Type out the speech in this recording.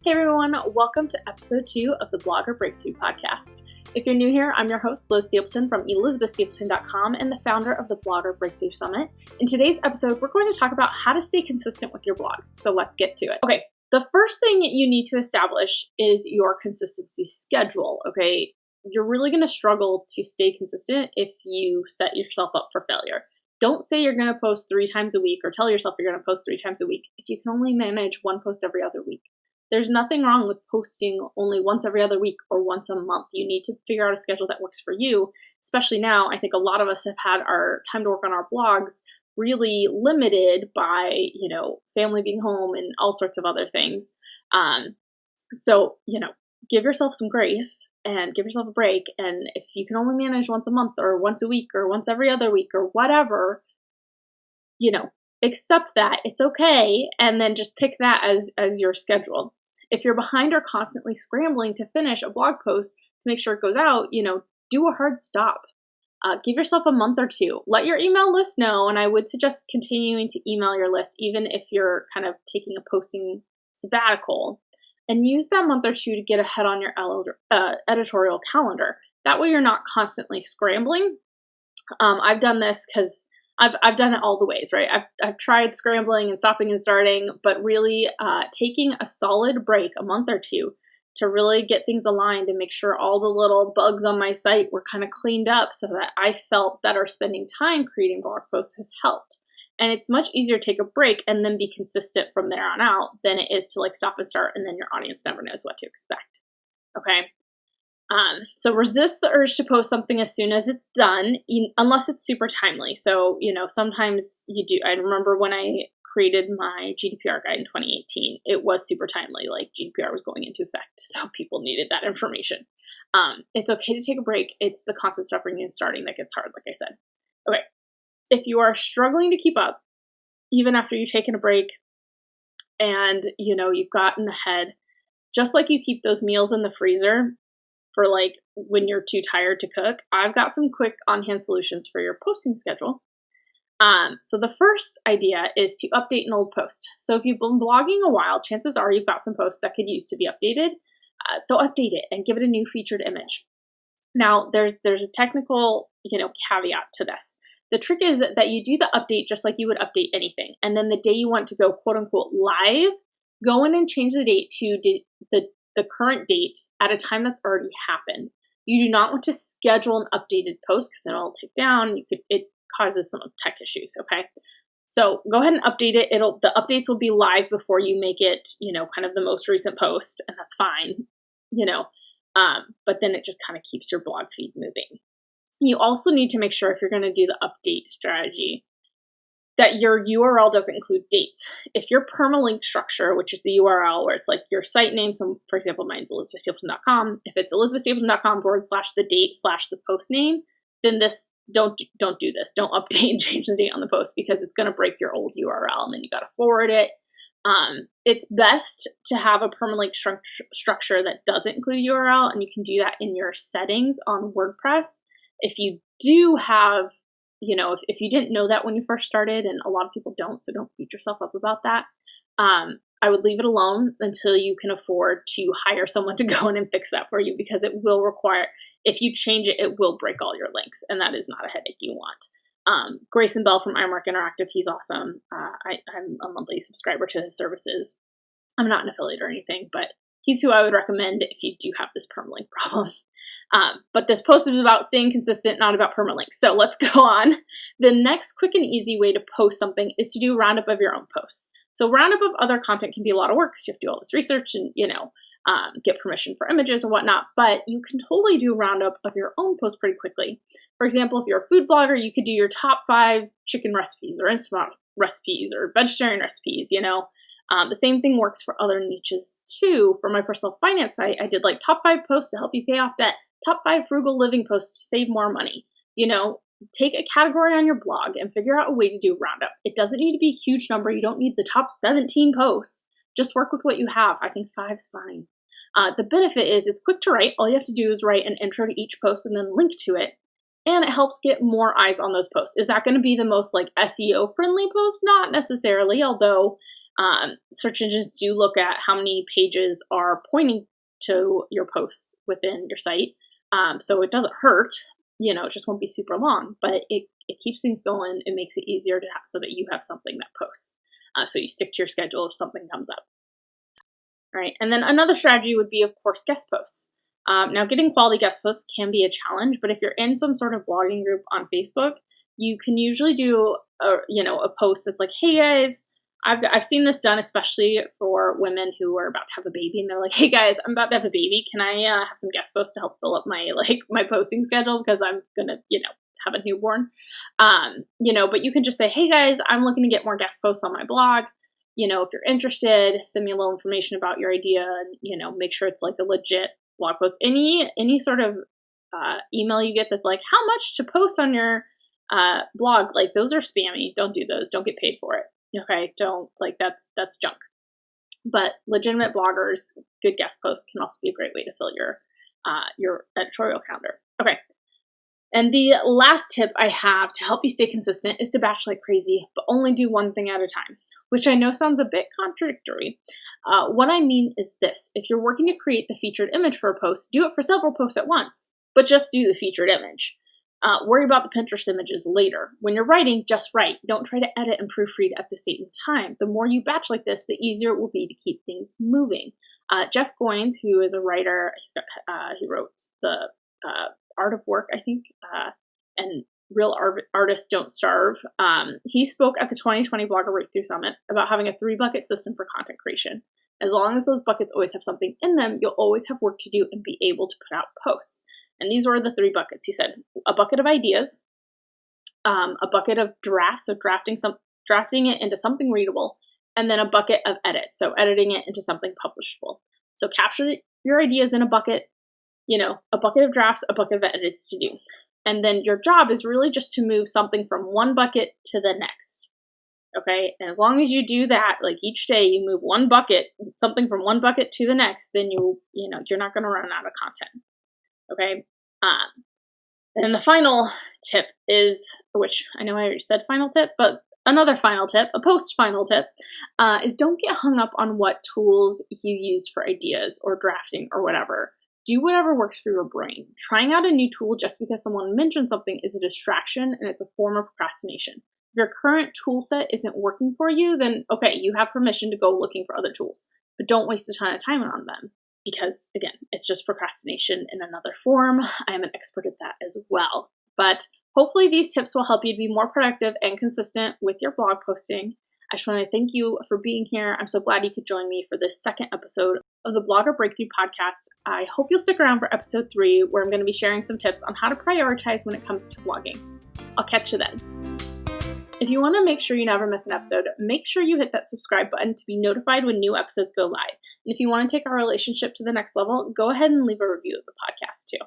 Hey everyone, welcome to episode 2 of the Blogger Breakthrough Podcast. If you're new here, I'm your host, Liz Stapleton from elizabethstapleton.com and the founder of the Blogger Breakthrough Summit. In today's episode, we're going to talk about how to stay consistent with your blog. So let's get to it. Okay, the first thing you need to establish is your consistency schedule. Okay, you're really going to struggle to stay consistent if you set yourself up for failure. Don't say you're going to post 3 times a week or tell yourself you're going to post 3 times a week if you can only manage one post every other week. There's nothing wrong with posting only once every other week or once a month. You need to figure out a schedule that works for you, especially now. I think a lot of us have had our time to work on our blogs really limited by, family being home and all sorts of other things. So, give yourself some grace and give yourself a break. And if you can only manage once a month or once a week or once every other week or whatever, accept that. It's okay. And then just pick that as your schedule. If you're behind or constantly scrambling to finish a blog post to make sure it goes out, do a hard stop. Give yourself a month or 2. Let your email list know. And I would suggest continuing to email your list, even if you're kind of taking a posting sabbatical. And use that month or 2 to get ahead on your editorial calendar. That way you're not constantly scrambling. I've done this because I've done it all the ways, right? I've tried scrambling and stopping and starting, but really taking a solid break, a month or 2, to really get things aligned and make sure all the little bugs on my site were kind of cleaned up so that I felt better spending time creating blog posts has helped. And it's much easier to take a break and then be consistent from there on out than it is to stop and start and then your audience never knows what to expect. Okay. So resist the urge to post something as soon as it's done, unless it's super timely. So, sometimes you do. I remember when I created my GDPR guide in 2018, it was super timely, like GDPR was going into effect. So people needed that information. It's okay to take a break. It's the constant stopping and starting that gets hard, like I said. Okay. If you are struggling to keep up, even after you've taken a break and, you've gotten ahead, just like you keep those meals in the freezer for when you're too tired to cook, I've got some quick on-hand solutions for your posting schedule. So the first idea is to update an old post. So if you've been blogging a while, chances are you've got some posts that could use to be updated. So update it and give it a new featured image. Now there's a technical, caveat to this. The trick is that you do the update just like you would update anything. And then the day you want to go quote unquote live, go in and change the date to the current date at a time that's already happened. You do not want to schedule an updated post because then it'll take down. It causes some tech issues. Okay, so go ahead and update it. The updates will be live before you make it. Kind of the most recent post, and that's fine. But then it just kind of keeps your blog feed moving. You also need to make sure if you're going to do the update strategy that your URL doesn't include dates. If your permalink structure, which is the URL where it's like your site name, so for example, mine's elizabethstapleton.com. If it's elizabethstapleton.com /the date / the post name, then don't do this. Don't update and change the date on the post because it's going to break your old URL and then you got to forward it. It's best to have a permalink structure that doesn't include a URL, and you can do that in your settings on WordPress. If you do have if you didn't know that when you first started, and a lot of people don't, so don't beat yourself up about that. I would leave it alone until you can afford to hire someone to go in and fix that for you, because it will require, if you change it, it will break all your links, and that is not a headache you want. Grayson Bell from iMark Interactive, he's awesome. I'm a monthly subscriber to his services. I'm not an affiliate or anything, but he's who I would recommend if you do have this permalink problem. But this post is about staying consistent, not about permalinks. So let's go on. The next quick and easy way to post something is to do a roundup of your own posts. So roundup of other content can be a lot of work because you have to do all this research and, get permission for images and whatnot, but you can totally do a roundup of your own post pretty quickly. For example, if you're a food blogger, you could do your top 5 chicken recipes or instant recipes or vegetarian recipes, The same thing works for other niches too. For my personal finance site, I did top 5 posts to help you pay off debt, top 5 frugal living posts to save more money. Take a category on your blog and figure out a way to do a roundup. It doesn't need to be a huge number. You don't need the top 17 posts. Just work with what you have. I think 5's fine. The benefit is it's quick to write. All you have to do is write an intro to each post and then link to it. And it helps get more eyes on those posts. Is that going to be the most SEO friendly post? Not necessarily, although Search engines do look at how many pages are pointing to your posts within your site. So it doesn't hurt, it just won't be super long, but it keeps things going. It makes it easier to have so that you have something that posts. So you stick to your schedule if something comes up. All right. And then another strategy would be, of course, guest posts. Now, getting quality guest posts can be a challenge, but if you're in some sort of blogging group on Facebook, you can usually do a post that's like, hey guys, I've seen this done, especially for women who are about to have a baby, and they're like, hey guys, I'm about to have a baby. Can I have some guest posts to help fill up my posting schedule because I'm gonna have a newborn. But you can just say, hey guys, I'm looking to get more guest posts on my blog. If you're interested, send me a little information about your idea, and make sure it's like a legit blog post. Any sort of email you get that's like, how much to post on your blog, like those are spammy. Don't do those. Don't get paid for it. Okay, don't, that's junk. But legitimate bloggers, good guest posts can also be a great way to fill your editorial calendar. Okay. And the last tip I have to help you stay consistent is to batch like crazy, but only do one thing at a time, which I know sounds a bit contradictory. What I mean is this: if you're working to create the featured image for a post, do it for several posts at once, but just do the featured image. Worry about the Pinterest images later. When you're writing, just write. Don't try to edit and proofread at the same time. The more you batch like this, the easier it will be to keep things moving. Jeff Goins, who is a writer, he wrote the Art of Work, I think, and Real Artists Don't Starve. He spoke at the 2020 Blogger Breakthrough Summit about having a 3-bucket system for content creation. As long as those buckets always have something in them, you'll always have work to do and be able to put out posts. And these were the 3 buckets. He said a bucket of ideas, a bucket of drafts, so drafting it into something readable, and then a bucket of edits, so editing it into something publishable. So capture your ideas in a bucket, a bucket of drafts, a bucket of edits to do. And then your job is really just to move something from one bucket to the next. Okay. And as long as you do that, like each day you move something from one bucket to the next, then you're not going to run out of content. Okay. And the final tip is, which I know I already said final tip, but another final tip, a post-final tip, is don't get hung up on what tools you use for ideas or drafting or whatever. Do whatever works for your brain. Trying out a new tool just because someone mentioned something is a distraction, and it's a form of procrastination. If your current tool set isn't working for you, then okay, you have permission to go looking for other tools, but don't waste a ton of time on them. Because again, it's just procrastination in another form. I am an expert at that as well. But hopefully these tips will help you to be more productive and consistent with your blog posting. I just want to thank you for being here. I'm so glad you could join me for this second episode of the Blogger Breakthrough podcast. I hope you'll stick around for episode 3, where I'm going to be sharing some tips on how to prioritize when it comes to blogging. I'll catch you then. If you want to make sure you never miss an episode, make sure you hit that subscribe button to be notified when new episodes go live. And if you want to take our relationship to the next level, go ahead and leave a review of the podcast too.